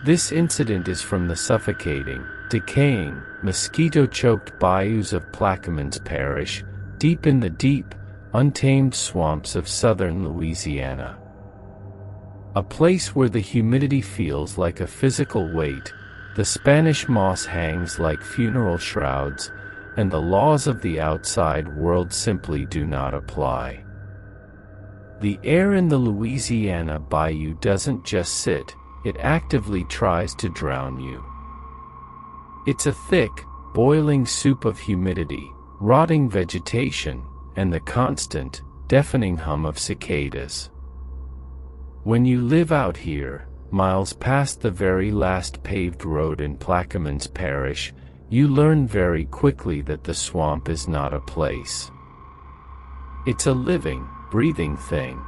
This incident is from the suffocating, decaying, mosquito-choked bayous of Plaquemines Parish, deep in the deep, untamed swamps of southern Louisiana. A place where the humidity feels like a physical weight, the Spanish moss hangs like funeral shrouds, and the laws of the outside world simply do not apply. The air in the Louisiana bayou doesn't just sit, it actively tries to drown you. It's a thick, boiling soup of humidity, rotting vegetation, and the constant, deafening hum of cicadas. When you live out here, miles past the very last paved road in Plaquemines Parish, you learn very quickly that the swamp is not a place. It's a living, breathing thing.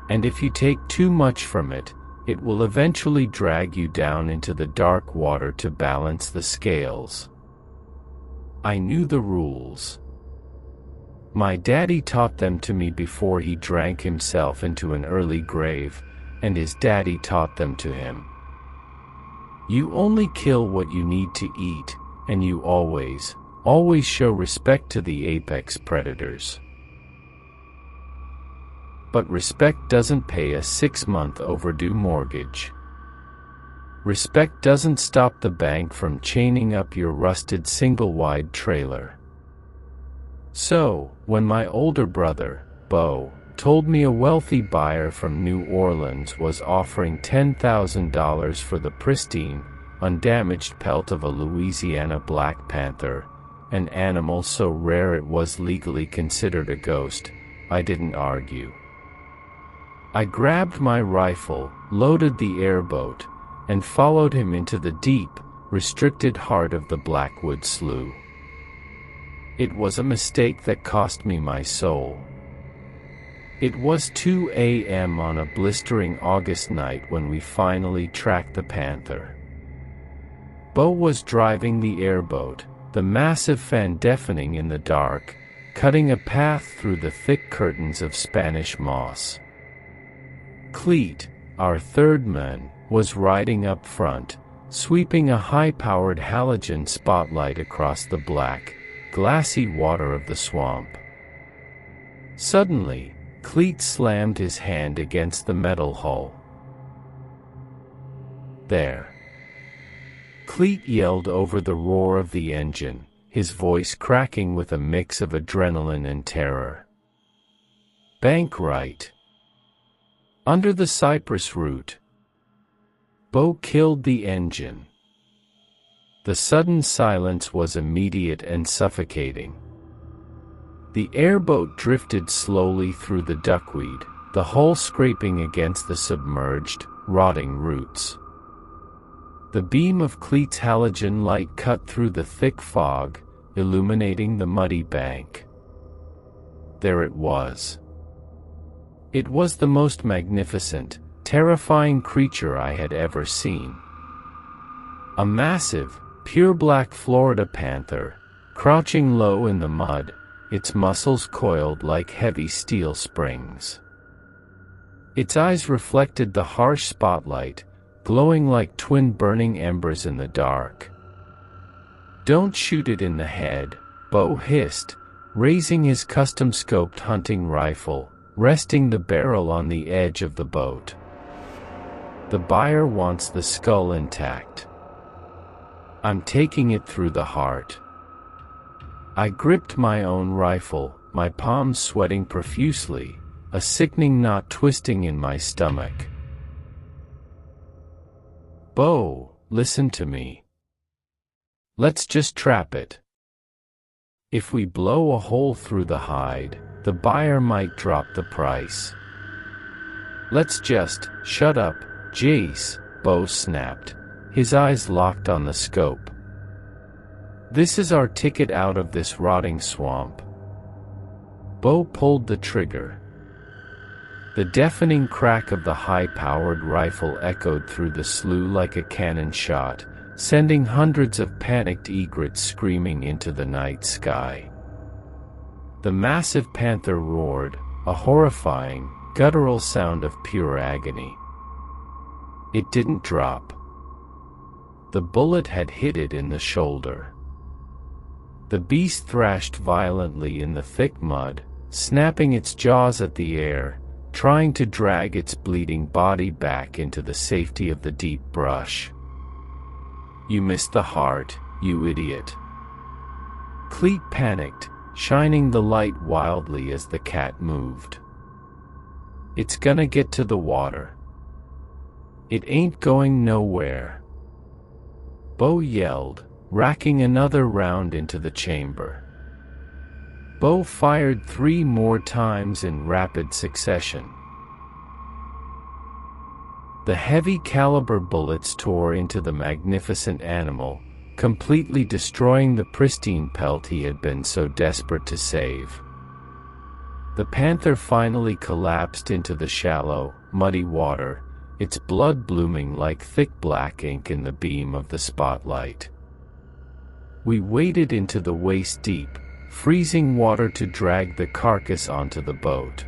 And if you take too much from it, it will eventually drag you down into the dark water to balance the scales. I knew the rules. My daddy taught them to me before he drank himself into an early grave, and his daddy taught them to him. You only kill what you need to eat, and you always show respect to the apex predators. But respect doesn't pay a 6-month overdue mortgage. Respect doesn't stop the bank from chaining up your rusted single-wide trailer. So, when my older brother, Beau, told me a wealthy buyer from New Orleans was offering $10,000 for the pristine, undamaged pelt of a Louisiana Black Panther, an animal so rare it was legally considered a ghost, I didn't argue. I grabbed my rifle, loaded the airboat, and followed him into the deep, restricted heart of the Blackwood Slough. It was a mistake that cost me my soul. It was 2 a.m. on a blistering August night when we finally tracked the panther. Beau was driving the airboat, the massive fan deafening in the dark, cutting a path through the thick curtains of Spanish moss. Cleet, our third man, was riding up front, sweeping a high-powered halogen spotlight across the black, glassy water of the swamp. Suddenly, Cleet slammed his hand against the metal hull. "There!" Cleet yelled over the roar of the engine, his voice cracking with a mix of adrenaline and terror. "Bank right. Under the cypress root." Beau killed the engine. The sudden silence was immediate and suffocating. The airboat drifted slowly through the duckweed, the hull scraping against the submerged, rotting roots. The beam of Cleet's halogen light cut through the thick fog, illuminating the muddy bank. There it was. It was the most magnificent, terrifying creature I had ever seen. A massive, pure black Florida panther, crouching low in the mud, its muscles coiled like heavy steel springs. Its eyes reflected the harsh spotlight, glowing like twin burning embers in the dark. "Don't shoot it in the head," Beau hissed, raising his custom-scoped hunting rifle, resting the barrel on the edge of the boat. "The buyer wants the skull intact. I'm taking it through the heart." I gripped my own rifle, my palms sweating profusely, a sickening knot twisting in my stomach. "Beau, listen to me. Let's just trap it. If we blow a hole through the hide, the buyer might drop the price. Let's just..." "Shut up, Jace," Beau snapped, his eyes locked on the scope. "This is our ticket out of this rotting swamp." Beau pulled the trigger. The deafening crack of the high-powered rifle echoed through the slough like a cannon shot, sending hundreds of panicked egrets screaming into the night sky. The massive panther roared, a horrifying, guttural sound of pure agony. It didn't drop. The bullet had hit it in the shoulder. The beast thrashed violently in the thick mud, snapping its jaws at the air, trying to drag its bleeding body back into the safety of the deep brush. "You missed the heart, you idiot." Cleet panicked, shining the light wildly as the cat moved. "It's gonna get to the water. It ain't going nowhere." Bo yelled, racking another round into the chamber. Bo fired 3 more times in rapid succession. The heavy caliber bullets tore into the magnificent animal, completely destroying the pristine pelt he had been so desperate to save. The panther finally collapsed into the shallow, muddy water, its blood blooming like thick black ink in the beam of the spotlight. We waded into the waist-deep, freezing water to drag the carcass onto the boat.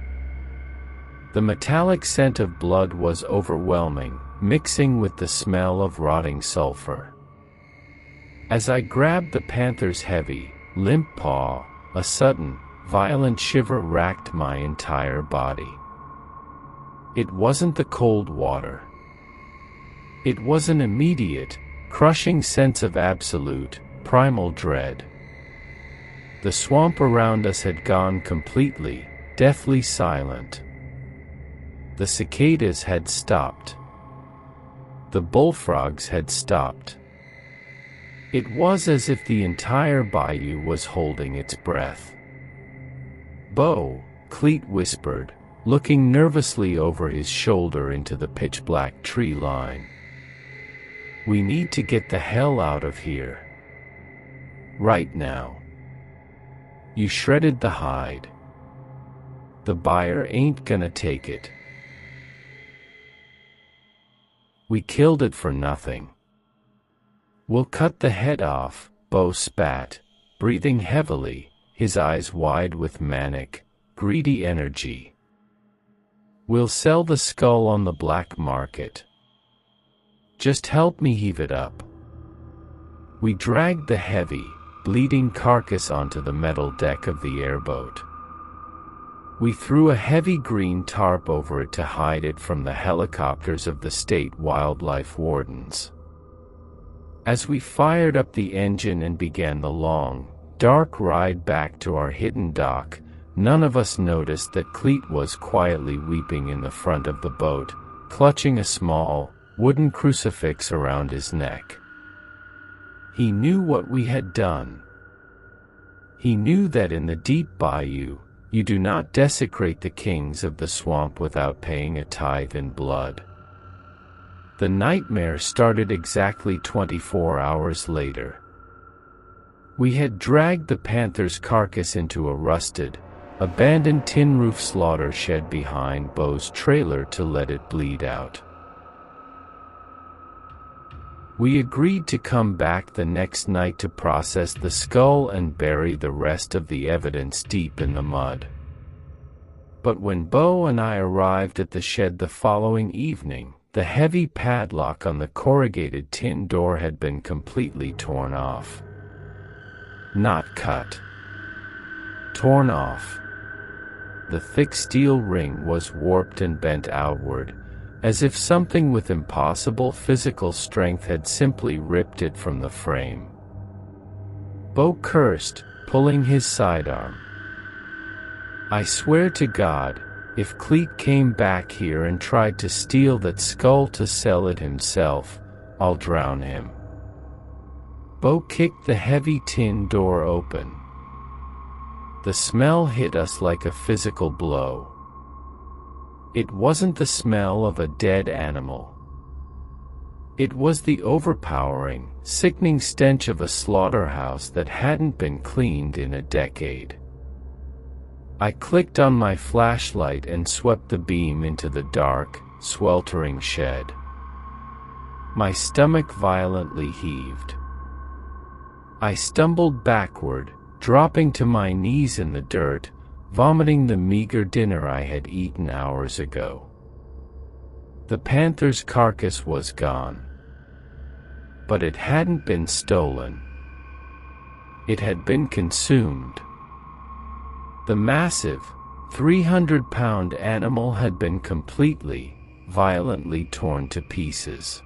The metallic scent of blood was overwhelming, mixing with the smell of rotting sulfur. As I grabbed the panther's heavy, limp paw, a sudden, violent shiver racked my entire body. It wasn't the cold water. It was an immediate, crushing sense of absolute, primal dread. The swamp around us had gone completely, deathly silent. The cicadas had stopped. The bullfrogs had stopped. It was as if the entire bayou was holding its breath. "Bo," Cleet whispered, looking nervously over his shoulder into the pitch-black tree line. "We need to get the hell out of here. Right now. You shredded the hide. The buyer ain't gonna take it. We killed it for nothing. We'll cut the head off," Bo spat, breathing heavily, his eyes wide with manic, greedy energy. "We'll sell the skull on the black market. Just help me heave it up." We dragged the heavy, bleeding carcass onto the metal deck of the airboat. We threw a heavy green tarp over it to hide it from the helicopters of the state wildlife wardens. As we fired up the engine and began the long, dark ride back to our hidden dock, none of us noticed that Cleet was quietly weeping in the front of the boat, clutching a small, wooden crucifix around his neck. He knew what we had done. He knew that in the deep bayou, you do not desecrate the kings of the swamp without paying a tithe in blood. The nightmare started exactly 24 hours later. We had dragged the panther's carcass into a rusted, abandoned tin roof slaughter shed behind Bo's trailer to let it bleed out. We agreed to come back the next night to process the skull and bury the rest of the evidence deep in the mud. But when Bo and I arrived at the shed the following evening, the heavy padlock on the corrugated tin door had been completely torn off. Not cut. Torn off. The thick steel ring was warped and bent outward, as if something with impossible physical strength had simply ripped it from the frame. Bo cursed, pulling his sidearm. "I swear to God, if Cleet came back here and tried to steal that skull to sell it himself, I'll drown him." Bo kicked the heavy tin door open. The smell hit us like a physical blow. It wasn't the smell of a dead animal. It was the overpowering, sickening stench of a slaughterhouse that hadn't been cleaned in a decade. I clicked on my flashlight and swept the beam into the dark, sweltering shed. My stomach violently heaved. I stumbled backward, dropping to my knees in the dirt, vomiting the meager dinner I had eaten hours ago. The panther's carcass was gone. But it hadn't been stolen. It had been consumed. The massive, 300-pound animal had been completely, violently torn to pieces.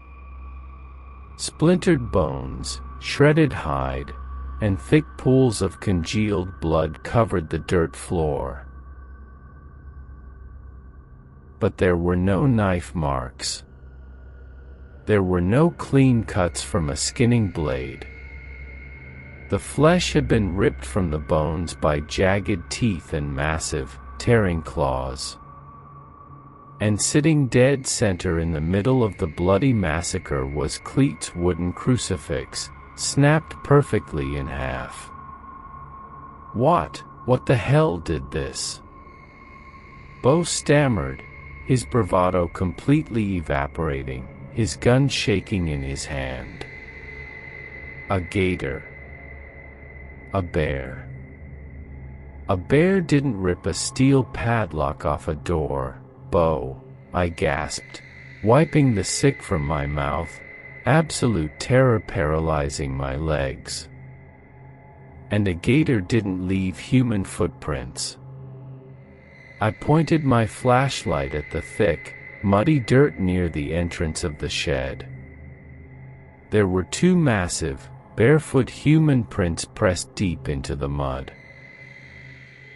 Splintered bones, shredded hide, and thick pools of congealed blood covered the dirt floor. But there were no knife marks. There were no clean cuts from a skinning blade. The flesh had been ripped from the bones by jagged teeth and massive, tearing claws. And sitting dead center in the middle of the bloody massacre was Cleet's wooden crucifix, snapped perfectly in half. What the hell did this? Bo stammered, his bravado completely evaporating, his gun shaking in his hand. A gator. A bear. A bear didn't rip a steel padlock off a door, Bo, I gasped, wiping the sick from my mouth, absolute terror paralyzing my legs. And a gator didn't leave human footprints. I pointed my flashlight at the thick, muddy dirt near the entrance of the shed. There were two massive, barefoot human prints pressed deep into the mud.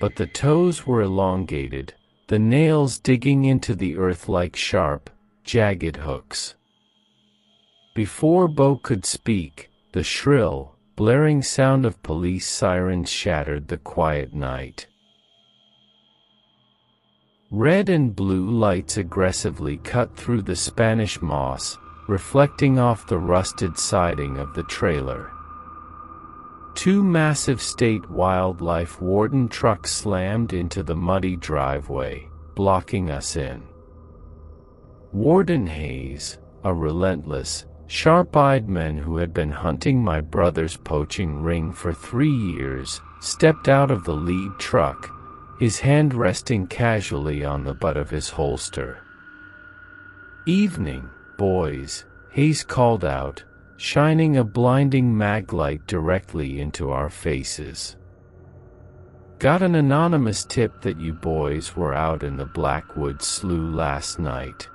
But the toes were elongated, the nails digging into the earth like sharp, jagged hooks. Before Bo could speak, the shrill, blaring sound of police sirens shattered the quiet night. Red and blue lights aggressively cut through the Spanish moss, reflecting off the rusted siding of the trailer. Two massive state wildlife warden trucks slammed into the muddy driveway, blocking us in. Warden Hayes, a relentless, sharp-eyed man who had been hunting my brother's poaching ring for 3 years, stepped out of the lead truck, his hand resting casually on the butt of his holster. "Evening, boys," Hayes called out, shining a blinding maglite directly into our faces. "Got an anonymous tip that you boys were out in the Blackwood Slough last night.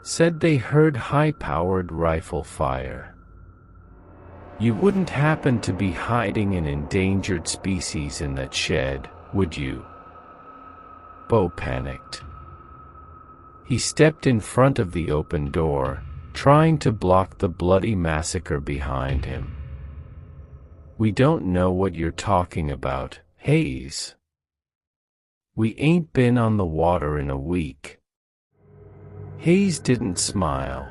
Said they heard high-powered rifle fire. You wouldn't happen to be hiding an endangered species in that shed, would you?" Bo panicked. He stepped in front of the open door, trying to block the bloody massacre behind him. "We don't know what you're talking about, Hayes. We ain't been on the water in a week." Hayes didn't smile.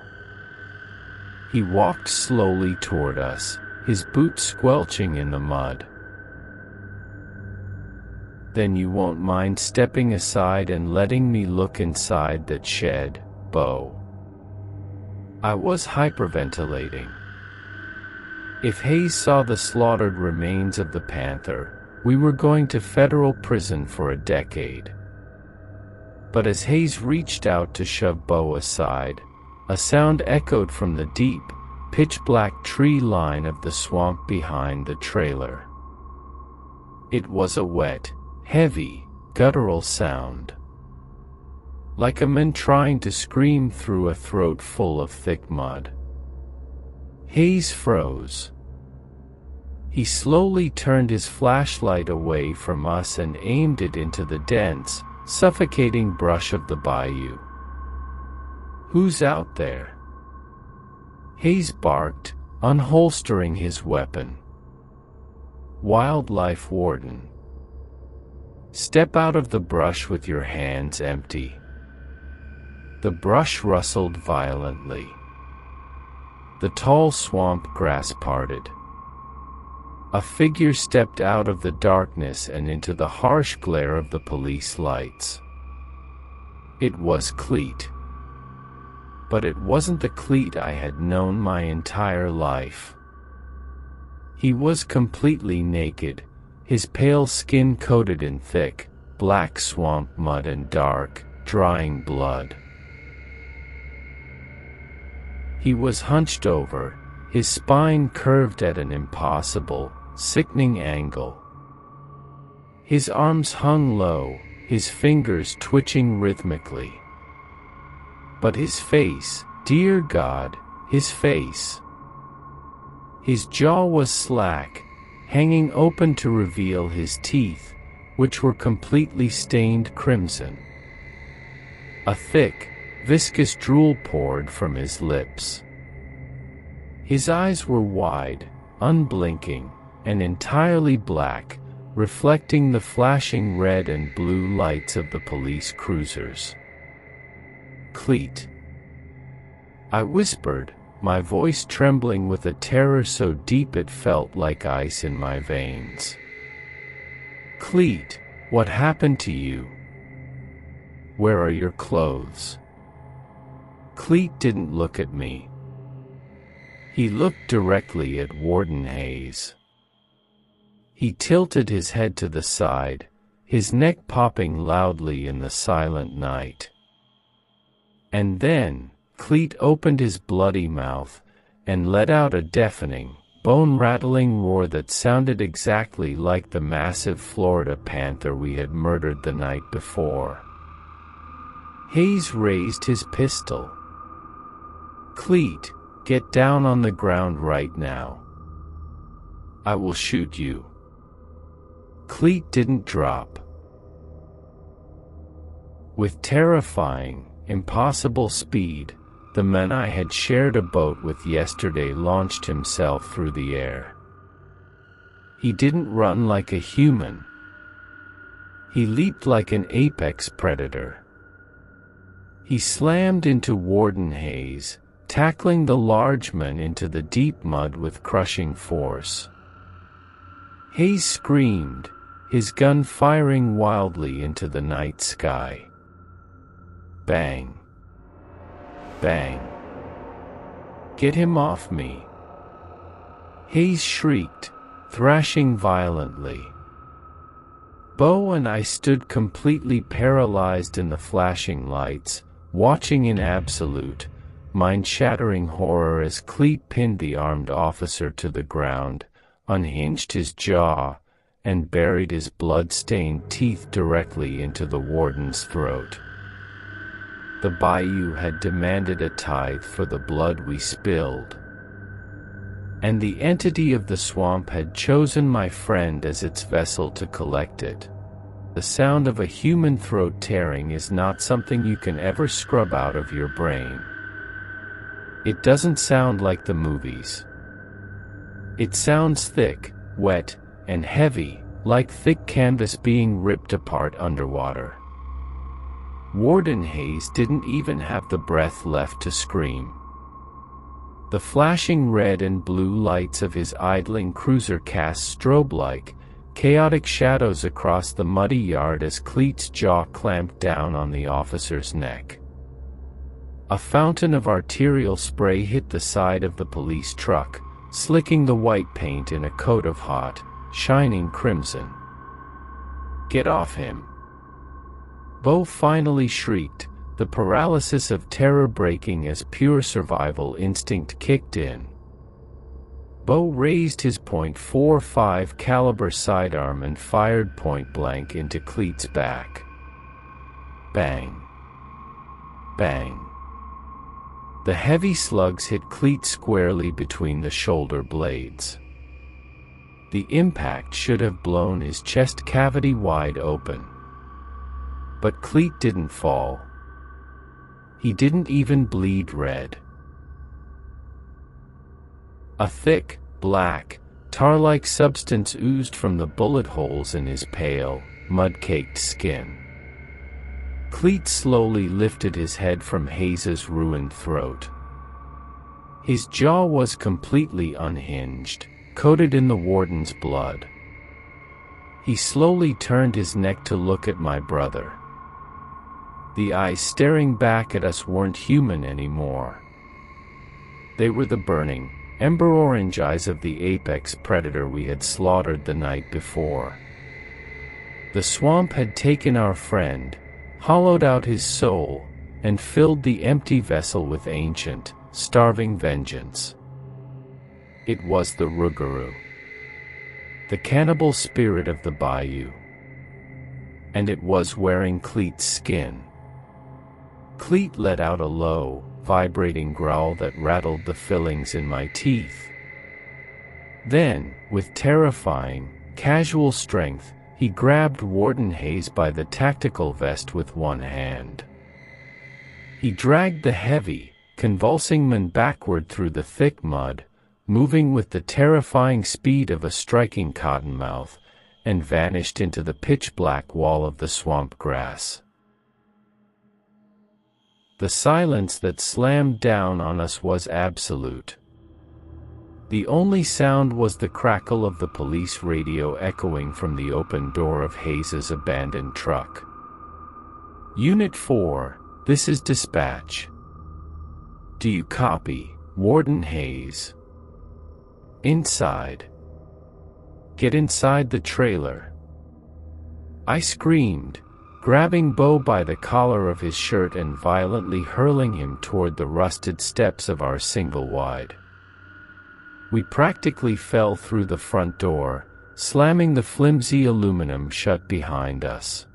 He walked slowly toward us, his boots squelching in the mud. "Then you won't mind stepping aside and letting me look inside that shed, Bo?" I was hyperventilating. If Hayes saw the slaughtered remains of the panther, we were going to federal prison for a decade. But as Hayes reached out to shove Bo aside, a sound echoed from the deep, pitch-black tree line of the swamp behind the trailer. It was a wet, heavy, guttural sound. Like a man trying to scream through a throat full of thick mud. Hayes froze. He slowly turned his flashlight away from us and aimed it into the dense, suffocating brush of the bayou. "Who's out there?" Hayes barked, unholstering his weapon. "Wildlife warden. Step out of the brush with your hands empty." The brush rustled violently. The tall swamp grass parted. A figure stepped out of the darkness and into the harsh glare of the police lights. It was Cleet. But it wasn't the Cleet I had known my entire life. He was completely naked, his pale skin coated in thick, black swamp mud and dark, drying blood. He was hunched over, his spine curved at an impossible, sickening angle. His arms hung low, his fingers twitching rhythmically. But his face, dear God, his face! His jaw was slack, hanging open to reveal his teeth, which were completely stained crimson. A thick, viscous drool poured from his lips. His eyes were wide, unblinking, and entirely black, reflecting the flashing red and blue lights of the police cruisers. "Cleet," I whispered, my voice trembling with a terror so deep it felt like ice in my veins. "Cleet, what happened to you? Where are your clothes?" Cleet didn't look at me. He looked directly at Warden Hayes. He tilted his head to the side, his neck popping loudly in the silent night. And then, Cleet opened his bloody mouth, and let out a deafening, bone-rattling roar that sounded exactly like the massive Florida Panther we had murdered the night before. Hayes raised his pistol. "Cleet, get down on the ground right now. I will shoot you." Cleet didn't drop. With terrifying, impossible speed, the man I had shared a boat with yesterday launched himself through the air. He didn't run like a human. He leaped like an apex predator. He slammed into Warden Hayes, tackling the large man into the deep mud with crushing force. Hayes screamed, his gun firing wildly into the night sky. Bang! Bang! "Get him off me!" Hayes shrieked, thrashing violently. Bo and I stood completely paralyzed in the flashing lights, watching in absolute, mind-shattering horror as Cleet pinned the armed officer to the ground, unhinged his jaw, and buried his blood-stained teeth directly into the warden's throat. The bayou had demanded a tithe for the blood we spilled. And the entity of the swamp had chosen my friend as its vessel to collect it. The sound of a human throat tearing is not something you can ever scrub out of your brain. It doesn't sound like the movies. It sounds thick, wet, and heavy, like thick canvas being ripped apart underwater. Warden Hayes didn't even have the breath left to scream. The flashing red and blue lights of his idling cruiser cast strobe-like, chaotic shadows across the muddy yard as Cleet's jaw clamped down on the officer's neck. A fountain of arterial spray hit the side of the police truck, slicking the white paint in a coat of hot, shining crimson. "Get off him!" Bo finally shrieked, the paralysis of terror breaking as pure survival instinct kicked in. Bo raised his .45 caliber sidearm and fired point-blank into Cleet's back. Bang! Bang! The heavy slugs hit Cleet squarely between the shoulder blades. The impact should have blown his chest cavity wide open. But Cleet didn't fall. He didn't even bleed red. A thick, black, tar-like substance oozed from the bullet holes in his pale, mud-caked skin. Cleet slowly lifted his head from Hayes's ruined throat. His jaw was completely unhinged, coated in the warden's blood. He slowly turned his neck to look at my brother. The eyes staring back at us weren't human anymore. They were the burning, ember-orange eyes of the apex predator we had slaughtered the night before. The swamp had taken our friend, hollowed out his soul, and filled the empty vessel with ancient, starving vengeance. It was the Rougarou, the cannibal spirit of the bayou. And it was wearing Cleet's skin. Cleet let out a low, vibrating growl that rattled the fillings in my teeth. Then, with terrifying, casual strength, he grabbed Warden Hayes by the tactical vest with one hand. He dragged the heavy, convulsing man backward through the thick mud, moving with the terrifying speed of a striking cottonmouth, and vanished into the pitch-black wall of the swamp grass. The silence that slammed down on us was absolute. The only sound was the crackle of the police radio echoing from the open door of Hayes's abandoned truck. Unit 4, this is dispatch. Do you copy, Warden Hayes? Inside. Get inside the trailer. I screamed, grabbing Bo by the collar of his shirt and violently hurling him toward the rusted steps of our single-wide. We practically fell through the front door, slamming the flimsy aluminum shut behind us.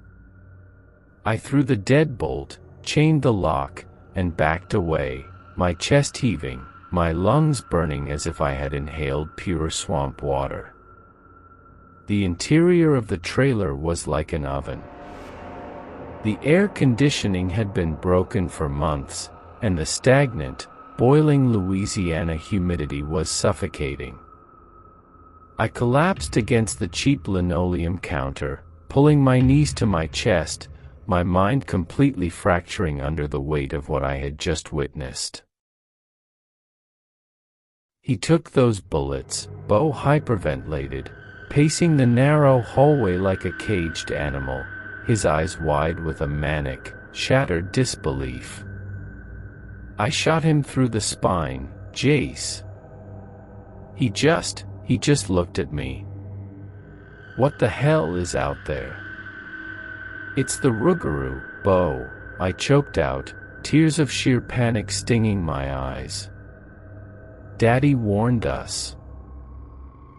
I threw the deadbolt, chained the lock, and backed away, my chest heaving, my lungs burning as if I had inhaled pure swamp water. The interior of the trailer was like an oven. The air conditioning had been broken for months, and the stagnant, boiling Louisiana humidity was suffocating. I collapsed against the cheap linoleum counter, pulling my knees to my chest, my mind completely fracturing under the weight of what I had just witnessed. He took those bullets, Bo hyperventilated, pacing the narrow hallway like a caged animal, his eyes wide with a manic, shattered disbelief. I shot him through the spine, Jace. He just looked at me. What the hell is out there? It's the Rougarou, Bo, I choked out, tears of sheer panic stinging my eyes. Daddy warned us.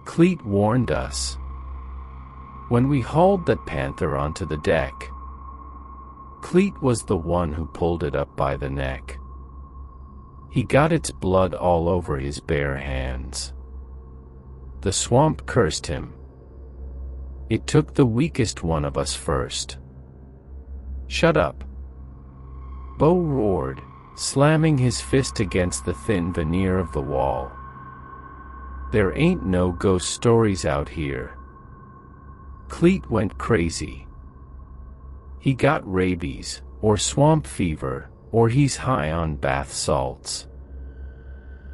Cleet warned us. When we hauled that panther onto the deck, Cleet was the one who pulled it up by the neck. He got its blood all over his bare hands. The swamp cursed him. It took the weakest one of us first. Shut up, Bo roared, slamming his fist against the thin veneer of the wall. There ain't no ghost stories out here. Cleet went crazy. He got rabies, or swamp fever, or he's high on bath salts.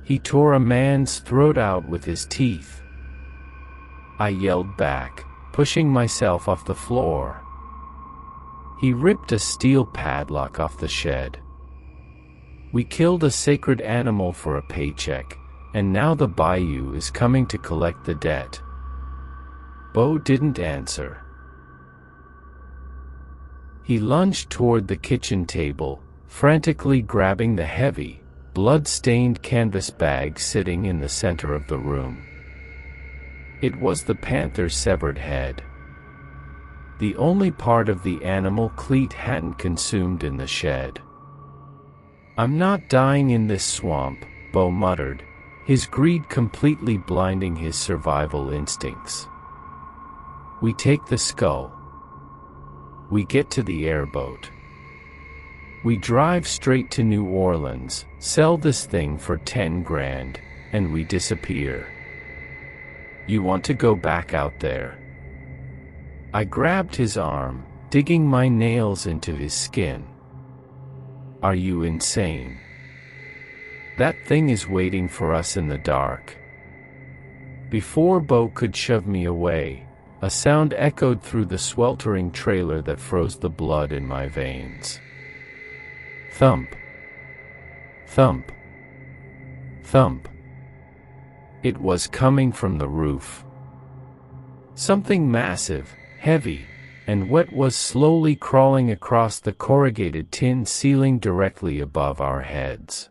He tore a man's throat out with his teeth. I yelled back, pushing myself off the floor. He ripped a steel padlock off the shed. We killed a sacred animal for a paycheck, and now the bayou is coming to collect the debt. Bo didn't answer. He lunged toward the kitchen table, frantically grabbing the heavy, blood-stained canvas bag sitting in the center of the room. It was the panther's severed head. The only part of the animal Cleet hadn't consumed in the shed. I'm not dying in this swamp, Bo muttered, his greed completely blinding his survival instincts. We take the skull. We get to the airboat. We drive straight to New Orleans, sell this thing for 10 grand, and we disappear. You want to go back out there? I grabbed his arm, digging my nails into his skin. Are you insane? That thing is waiting for us in the dark. Before Bo could shove me away, a sound echoed through the sweltering trailer that froze the blood in my veins. Thump. Thump. Thump. It was coming from the roof. Something massive, heavy, and wet was slowly crawling across the corrugated tin ceiling directly above our heads.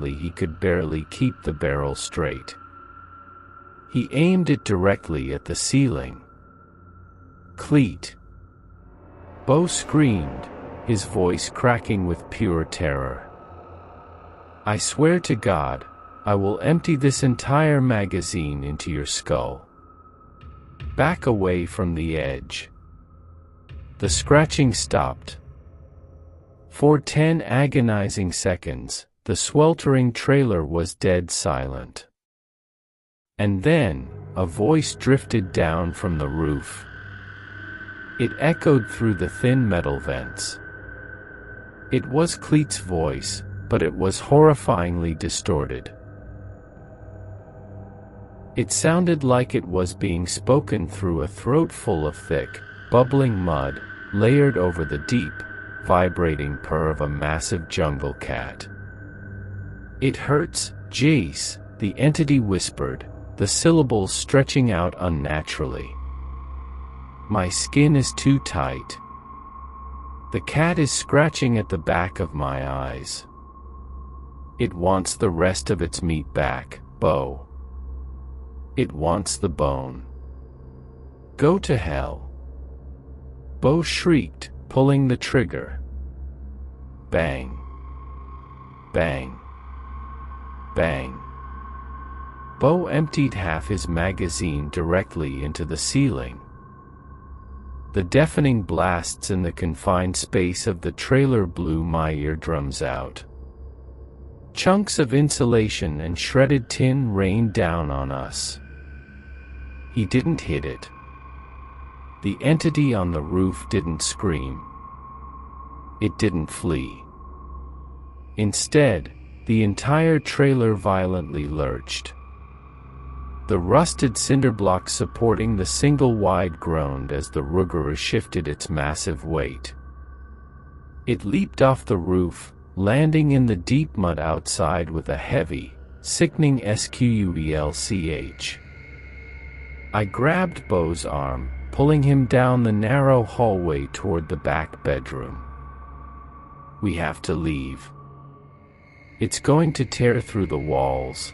confidently he could barely keep the barrel straight. He aimed it directly at the ceiling. "Cleet!" Beau screamed, his voice cracking with pure terror. "I swear to God, I will empty this entire magazine into your skull. Back away from the edge." The scratching stopped. For 10 agonizing seconds, the sweltering trailer was dead silent. And then, a voice drifted down from the roof. It echoed through the thin metal vents. It was Cleet's voice, but it was horrifyingly distorted. It sounded like it was being spoken through a throat full of thick, bubbling mud, layered over the deep, vibrating purr of a massive jungle cat. "It hurts, Jace," the entity whispered, the syllables stretching out unnaturally. "My skin is too tight. The cat is scratching at the back of my eyes. It wants the rest of its meat back, Beau. It wants the bone. Go to hell." Beau shrieked, pulling the trigger. Bang. Bang. Bang. Beau emptied half his magazine directly into the ceiling. The deafening blasts in the confined space of the trailer blew my eardrums out. Chunks of insulation and shredded tin rained down on us. He didn't hit it. The entity on the roof didn't scream. It didn't flee. Instead, the entire trailer violently lurched. The rusted cinder blocks supporting the single wide groaned as the Rougarou shifted its massive weight. It leaped off the roof, landing in the deep mud outside with a heavy, sickening squelch. I grabbed Beau's arm, pulling him down the narrow hallway toward the back bedroom. "We have to leave. It's going to tear through the walls."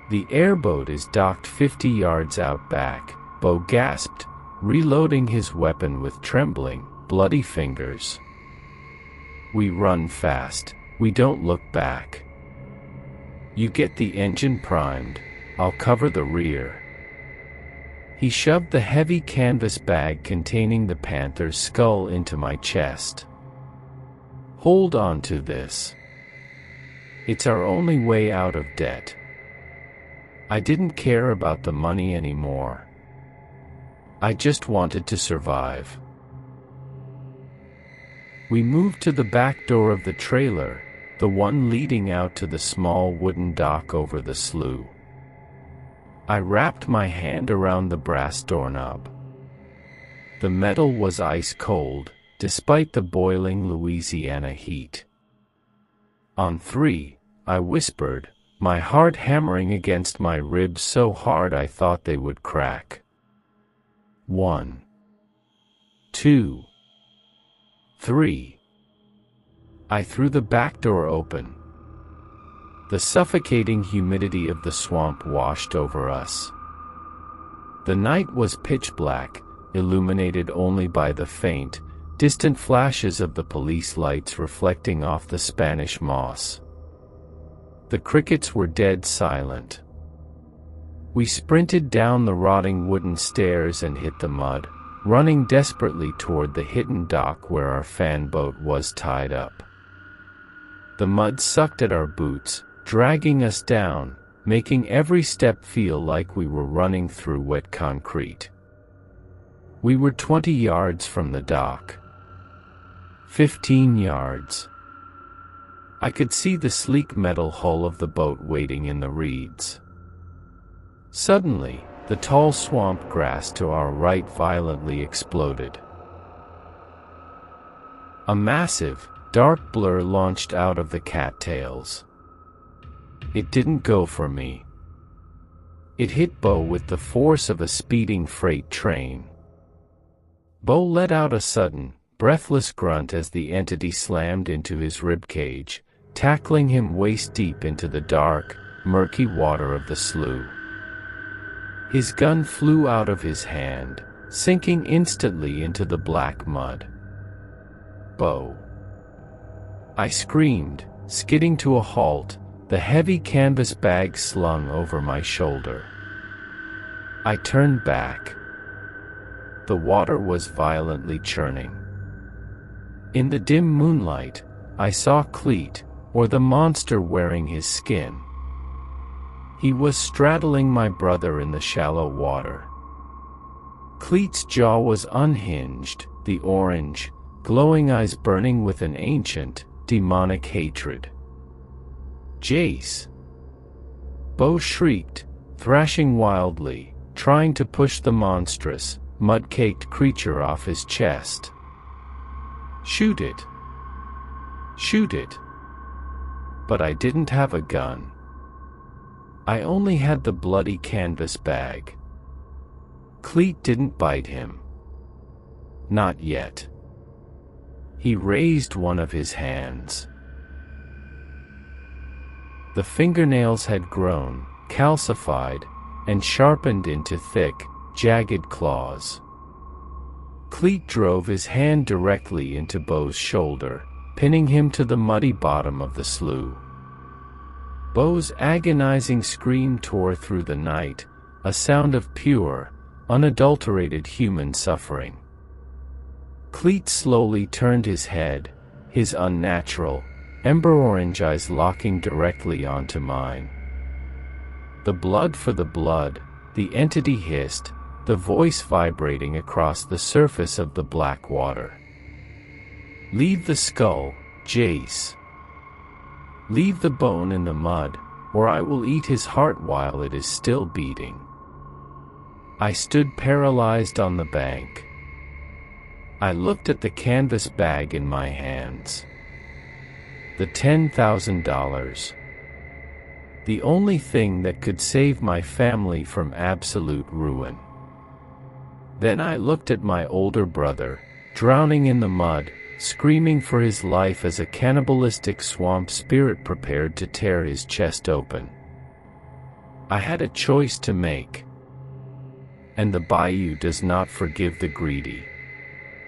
"The airboat is docked 50 yards out back," Beau gasped, reloading his weapon with trembling, bloody fingers. "We run fast, we don't look back. You get the engine primed, I'll cover the rear." He shoved the heavy canvas bag containing the panther's skull into my chest. "Hold on to this. It's our only way out of debt." I didn't care about the money anymore. I just wanted to survive. We moved to the back door of the trailer, the one leading out to the small wooden dock over the slough. I wrapped my hand around the brass doorknob. The metal was ice cold, despite the boiling Louisiana heat. "On 3, I whispered, my heart hammering against my ribs so hard I thought they would crack. 1, 2, 3. I threw the back door open. The suffocating humidity of the swamp washed over us. The night was pitch black, illuminated only by the faint, distant flashes of the police lights reflecting off the Spanish moss. The crickets were dead silent. We sprinted down the rotting wooden stairs and hit the mud, running desperately toward the hidden dock where our fan boat was tied up. The mud sucked at our boots, dragging us down, making every step feel like we were running through wet concrete. We were 20 yards from the dock. 15 yards. I could see the sleek metal hull of the boat waiting in the reeds. Suddenly, the tall swamp grass to our right violently exploded. A massive, dark blur launched out of the cattails. It didn't go for me. It hit Bo with the force of a speeding freight train. Bo let out a sudden, breathless grunt as the entity slammed into his ribcage, tackling him waist-deep into the dark, murky water of the slough. His gun flew out of his hand, sinking instantly into the black mud. Bo! I screamed, skidding to a halt, the heavy canvas bag slung over my shoulder. I turned back. The water was violently churning. In the dim moonlight, I saw Cleet, or the monster wearing his skin. He was straddling my brother in the shallow water. Cleet's jaw was unhinged, the orange, glowing eyes burning with an ancient, demonic hatred. "Jace!" Bo shrieked, thrashing wildly, trying to push the monstrous, mud-caked creature off his chest. "Shoot it! Shoot it!" But I didn't have a gun. I only had the bloody canvas bag. Cleet didn't bite him. Not yet. He raised one of his hands. The fingernails had grown, calcified, and sharpened into thick, jagged claws. Cleet drove his hand directly into Bo's shoulder, pinning him to the muddy bottom of the slough. Bo's agonizing scream tore through the night, a sound of pure, unadulterated human suffering. Cleet slowly turned his head, his unnatural, ember-orange eyes locking directly onto mine. "The blood for the blood," the entity hissed, the voice vibrating across the surface of the black water. "Leave the skull, Jace. Leave the bone in the mud, or I will eat his heart while it is still beating." I stood paralyzed on the bank. I looked at the canvas bag in my hands. The $10,000. The only thing that could save my family from absolute ruin. Then I looked at my older brother, drowning in the mud, screaming for his life as a cannibalistic swamp spirit prepared to tear his chest open. I had a choice to make. And the bayou does not forgive the greedy.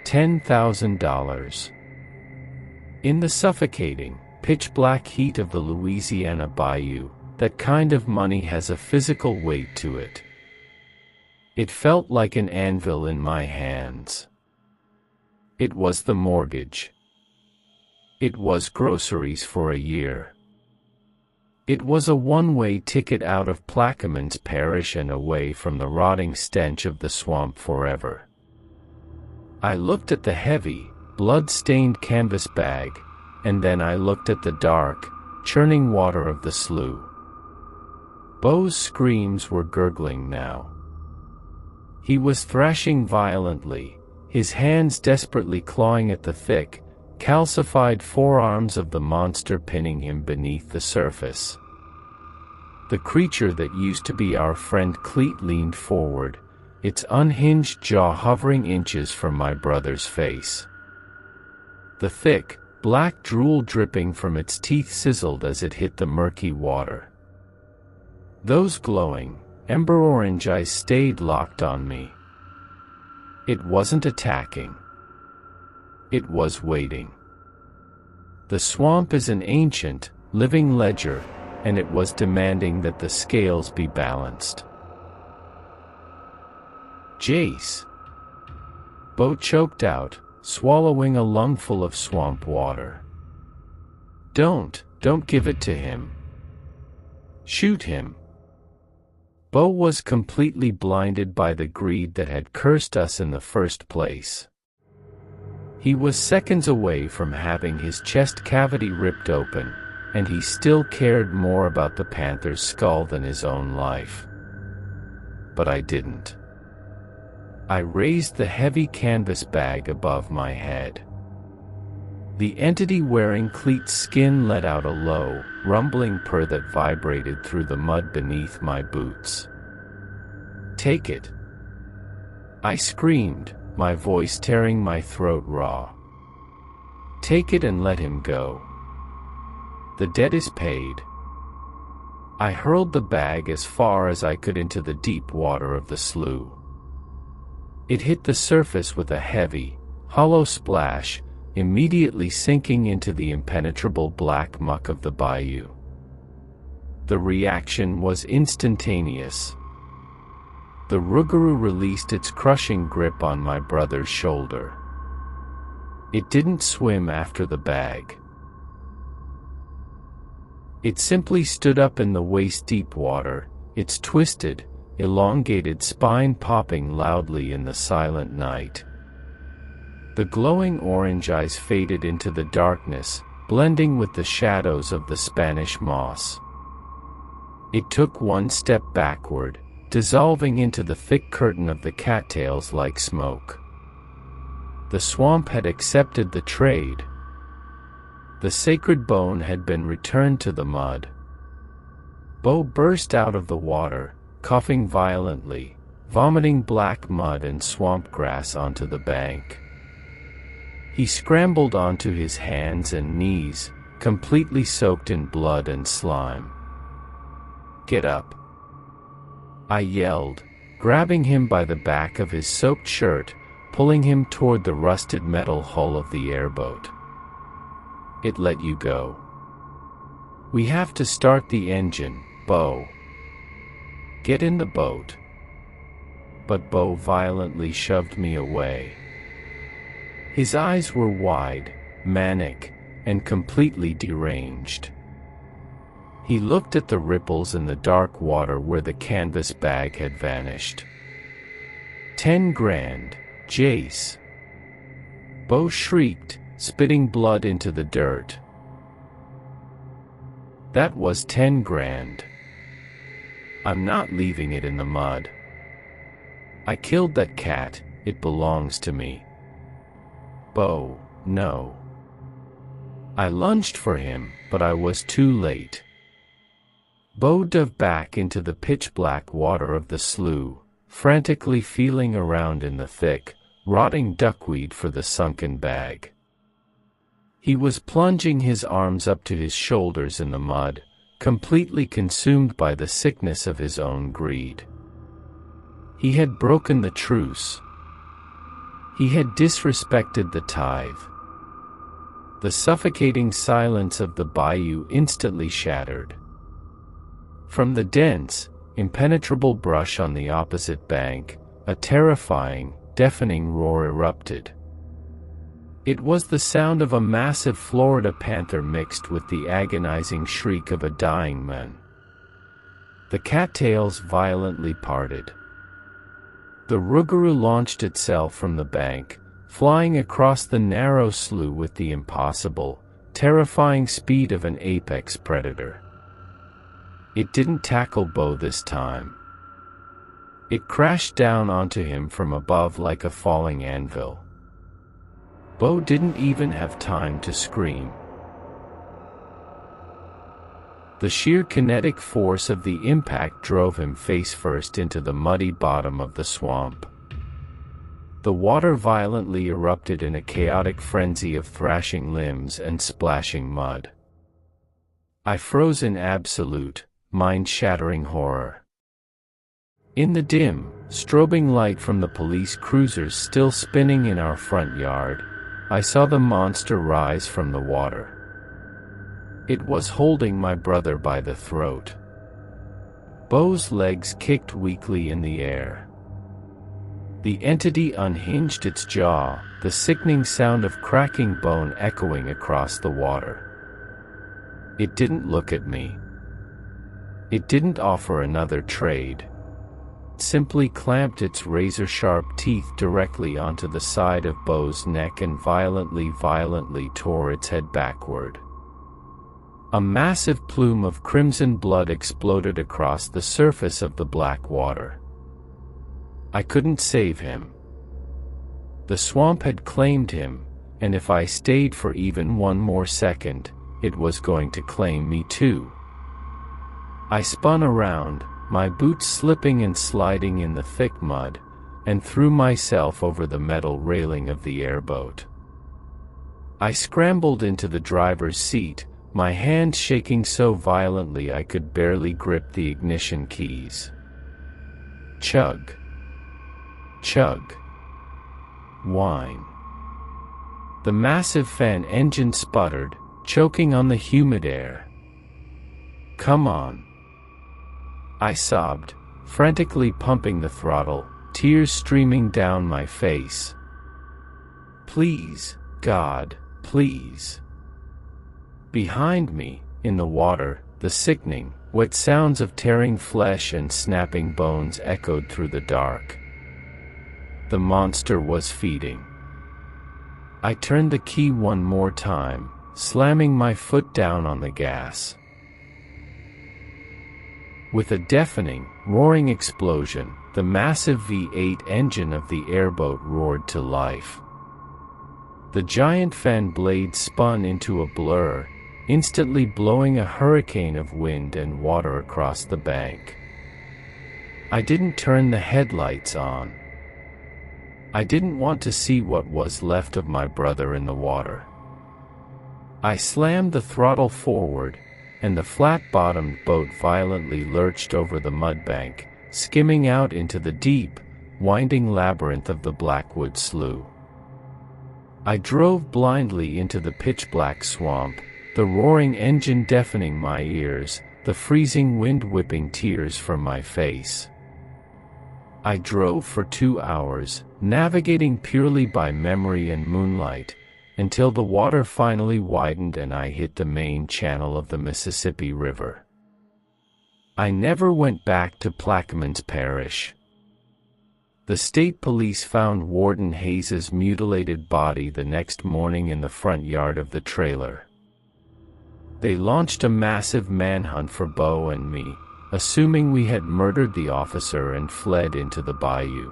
$10,000. In the suffocating, pitch-black heat of the Louisiana bayou, that kind of money has a physical weight to it. It felt like an anvil in my hands. It was the mortgage. It was groceries for a year. It was a one-way ticket out of Plaquemines Parish and away from the rotting stench of the swamp forever. I looked at the heavy, blood-stained canvas bag, and then I looked at the dark, churning water of the slough. Bo's screams were gurgling now. He was thrashing violently, his hands desperately clawing at the thick, calcified forearms of the monster pinning him beneath the surface. The creature that used to be our friend Cleet leaned forward, its unhinged jaw hovering inches from my brother's face. The thick, black drool dripping from its teeth sizzled as it hit the murky water. Those glowing, ember-orange eyes stayed locked on me. It wasn't attacking. It was waiting. The swamp is an ancient, living ledger, and it was demanding that the scales be balanced. Jace. Bo choked out, swallowing a lungful of swamp water. Don't give it to him. Shoot him. Bo was completely blinded by the greed that had cursed us in the first place. He was seconds away from having his chest cavity ripped open, and he still cared more about the panther's skull than his own life. But I didn't. I raised the heavy canvas bag above my head. The entity wearing Cleet's skin let out a low, rumbling purr that vibrated through the mud beneath my boots. Take it. I screamed, my voice tearing my throat raw. Take it and let him go. The debt is paid. I hurled the bag as far as I could into the deep water of the slough. It hit the surface with a heavy, hollow splash, immediately sinking into the impenetrable black muck of the bayou. The reaction was instantaneous. The Rougarou released its crushing grip on my brother's shoulder. It didn't swim after the bag. It simply stood up in the waist-deep water, its twisted, elongated spine popping loudly in the silent night. The glowing orange eyes faded into the darkness, blending with the shadows of the Spanish moss. It took one step backward, dissolving into the thick curtain of the cattails like smoke. The swamp had accepted the trade. The sacred bone had been returned to the mud. Bo burst out of the water, coughing violently, vomiting black mud and swamp grass onto the bank. He scrambled onto his hands and knees, completely soaked in blood and slime. Get up. I yelled, grabbing him by the back of his soaked shirt, pulling him toward the rusted metal hull of the airboat. It let you go. We have to start the engine, Bo. Get in the boat. But Bo violently shoved me away. His eyes were wide, manic, and completely deranged. He looked at the ripples in the dark water where the canvas bag had vanished. 10 grand, Jace. Bo shrieked, spitting blood into the dirt. That was 10 grand. I'm not leaving it in the mud. I killed that cat, it belongs to me. Bo, no. I lunged for him, but I was too late. Bo dove back into the pitch-black water of the slough, frantically feeling around in the thick, rotting duckweed for the sunken bag. He was plunging his arms up to his shoulders in the mud, completely consumed by the sickness of his own greed. He had broken the truce. He had disrespected the tithe. The suffocating silence of the bayou instantly shattered. From the dense, impenetrable brush on the opposite bank, a terrifying, deafening roar erupted. It was the sound of a massive Florida panther mixed with the agonizing shriek of a dying man. The cattails violently parted. The Rougarou launched itself from the bank, flying across the narrow slough with the impossible, terrifying speed of an apex predator. It didn't tackle Bo this time. It crashed down onto him from above like a falling anvil. Bo didn't even have time to scream. The sheer kinetic force of the impact drove him face-first into the muddy bottom of the swamp. The water violently erupted in a chaotic frenzy of thrashing limbs and splashing mud. I froze in absolute, mind-shattering horror. In the dim, strobing light from the police cruisers still spinning in our front yard, I saw the monster rise from the water. It was holding my brother by the throat. Bo's legs kicked weakly in the air. The entity unhinged its jaw, the sickening sound of cracking bone echoing across the water. It didn't look at me. It didn't offer another trade. It simply clamped its razor-sharp teeth directly onto the side of Beau's neck and violently tore its head backward. A massive plume of crimson blood exploded across the surface of the black water. I couldn't save him. The swamp had claimed him, and if I stayed for even one more second, it was going to claim me too. I spun around, my boots slipping and sliding in the thick mud, and threw myself over the metal railing of the airboat. I scrambled into the driver's seat, my hand shaking so violently I could barely grip the ignition keys. Chug. Chug. Whine. The massive fan engine sputtered, choking on the humid air. Come on. I sobbed, frantically pumping the throttle, tears streaming down my face. Please, God, please. Behind me, in the water, the sickening, wet sounds of tearing flesh and snapping bones echoed through the dark. The monster was feeding. I turned the key one more time, slamming my foot down on the gas. With a deafening, roaring explosion, the massive V8 engine of the airboat roared to life. The giant fan blades spun into a blur, instantly blowing a hurricane of wind and water across the bank. I didn't turn the headlights on. I didn't want to see what was left of my brother in the water. I slammed the throttle forward, and the flat-bottomed boat violently lurched over the mudbank, skimming out into the deep, winding labyrinth of the Blackwood Slough. I drove blindly into the pitch-black swamp, the roaring engine deafening my ears, the freezing wind whipping tears from my face. I drove for 2 hours, navigating purely by memory and moonlight, until the water finally widened and I hit the main channel of the Mississippi River. I never went back to Plaquemines Parish. The state police found Warden Hayes's mutilated body the next morning in the front yard of the trailer. They launched a massive manhunt for Beau and me, assuming we had murdered the officer and fled into the bayou.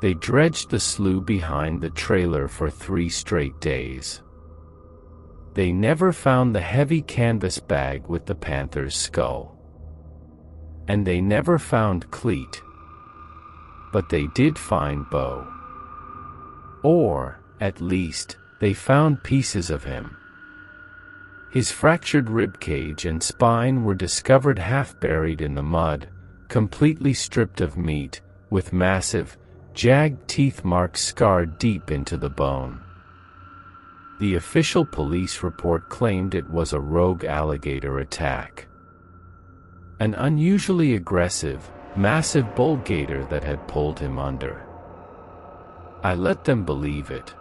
They dredged the slough behind the trailer for 3 straight days. They never found the heavy canvas bag with the panther's skull. And they never found Cleet. But they did find Beau. Or, at least, they found pieces of him. His fractured ribcage and spine were discovered half buried in the mud, completely stripped of meat, with massive, jagged teeth marks scarred deep into the bone. The official police report claimed it was a rogue alligator attack. An unusually aggressive, massive bull gator that had pulled him under. I let them believe it.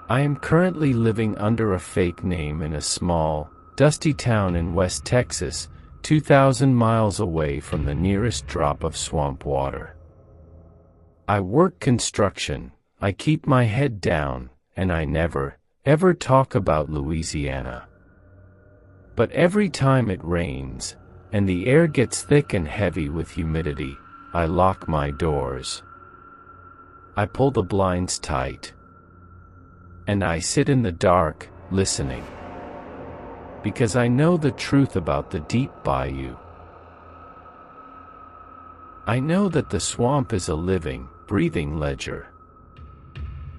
I am currently living under a fake name in a small, dusty town in West Texas, 2,000 miles away from the nearest drop of swamp water. I work construction, I keep my head down, and I never, ever talk about Louisiana. But every time it rains, and the air gets thick and heavy with humidity, I lock my doors. I pull the blinds tight. And I sit in the dark, listening. Because I know the truth about the deep bayou. I know that the swamp is a living, breathing ledger.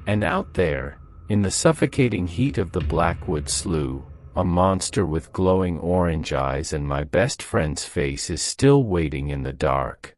And out there, in the suffocating heat of the Blackwood Slough, a monster with glowing orange eyes and my best friend's face is still waiting in the dark.